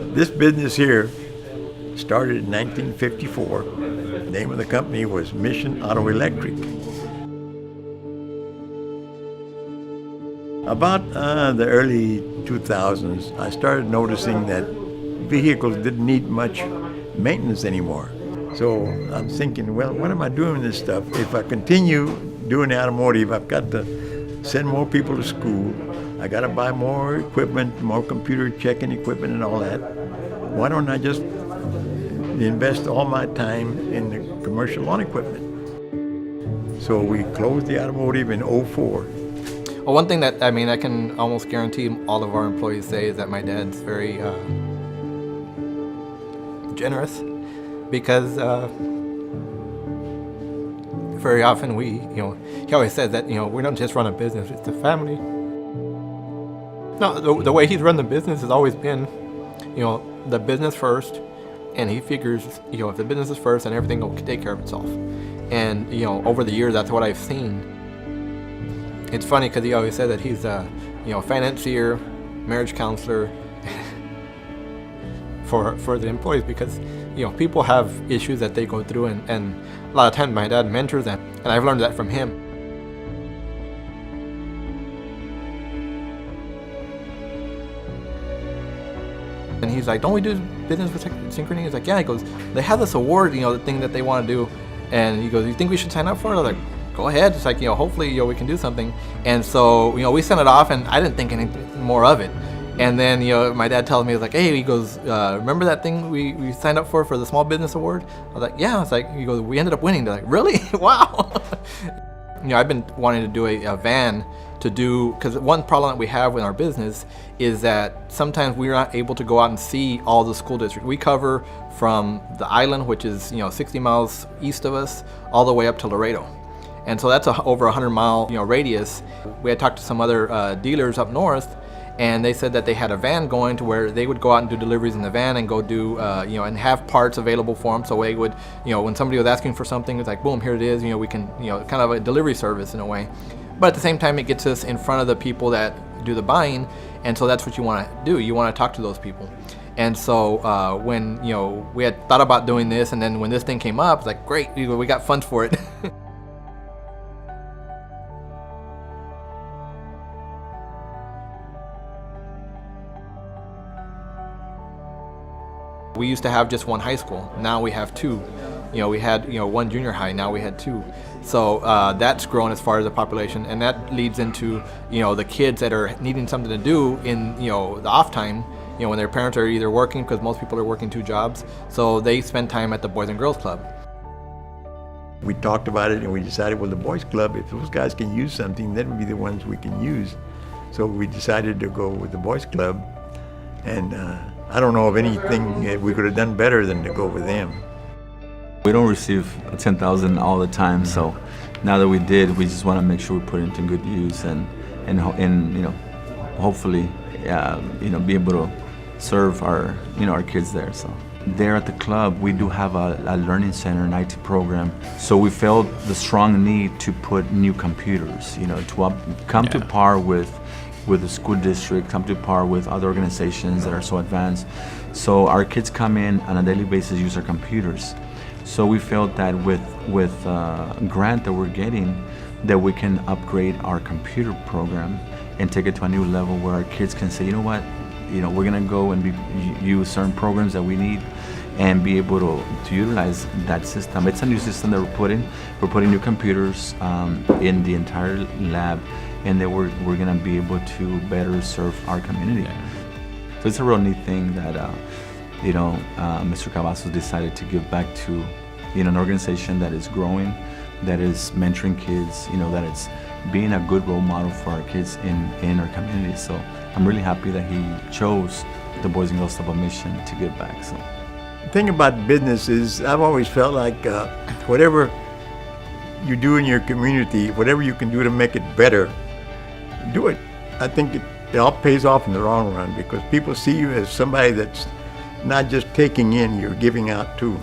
This business here started in 1954. The name of the company was Mission Auto Electric. About the early 2000s, I started noticing that vehicles didn't need much maintenance anymore. So I'm thinking, well, what am I doing with this stuff? If I continue doing the automotive, I've got to send more people to school. I got to buy more equipment, more computer checking equipment and all that. Why don't I just invest all my time in the commercial lawn equipment? So we closed the automotive in '04. Well, one thing that, I can almost guarantee all of our employees say is that my dad's very generous, because very often he always says that, we don't just run a business, it's a family. No, the way he's run the business has always been, the business first, and he figures, if the business is first, then everything will take care of itself. And, over the years, that's what I've seen. It's funny because he always said that he's a, financier, marriage counselor for the employees, because, people have issues that they go through, and a lot of times my dad mentors them, and I've learned that from him. And he's like, don't we do business with Synchrony? He's like, yeah. He goes, they have this award, the thing that they want to do. And he goes, you think we should sign up for it? I was like, go ahead. It's like, hopefully, we can do something. And so, we sent it off, and I didn't think anything more of it. And then, my dad tells me, he's like, hey, he goes, remember that thing we signed up for the Small Business Award? I was like, yeah. It's like, he goes, we ended up winning. They're like, really? Wow. I've been wanting to do a van to do, because one problem that we have in our business is that sometimes we're not able to go out and see all the school districts. We cover from the island, which is 60 miles east of us, all the way up to Laredo. And so that's over a 100-mile radius. We had talked to some other dealers up north, and they said that they had a van going to where they would go out and do deliveries in the van and go do, and have parts available for them. So they would, when somebody was asking for something, it's like, boom, here it is. We can, kind of a delivery service in a way. But at the same time, it gets us in front of the people that do the buying, and so that's what you want to do. You want to talk to those people. And so when we had thought about doing this, and then when this thing came up, it's like, great, we got funds for it. We used to have just one high school. Now we have two. We had one junior high. Now we had two. So that's grown as far as the population, and that leads into the kids that are needing something to do in the off time. When their parents are either working, because most people are working two jobs, so they spend time at the Boys and Girls Club. We talked about it, and we decided, well, the Boys Club, if those guys can use something, that would be the ones we can use. So we decided to go with the Boys Club, and I don't know of anything we could have done better than to go with them. We don't receive 10,000 all the time, so now that we did, we just want to make sure we put it into good use and hopefully be able to serve our our kids there. So there at the club, we do have a learning center and IT program. So we felt the strong need to put new computers, to come to par with the school district, come to par with other organizations that are so advanced. So our kids come in on a daily basis, use our computers. So we felt that with a grant that we're getting, that we can upgrade our computer program and take it to a new level where our kids can say, we're gonna go and use certain programs that we need and be able to utilize that system. It's a new system that we're putting. We're putting new computers in the entire lab, and then we're gonna be able to better serve our community. So it's a real neat thing that Mr. Cavazos decided to give back to an organization that is growing, that is mentoring kids, that it's being a good role model for our kids in our community. So I'm really happy that he chose the Boys and Girls Club of Mission to give back. So the thing about business is, I've always felt like whatever you do in your community, whatever you can do to make it better, do it. I think it all pays off in the long run, because people see you as somebody that's not just taking in, you're giving out too.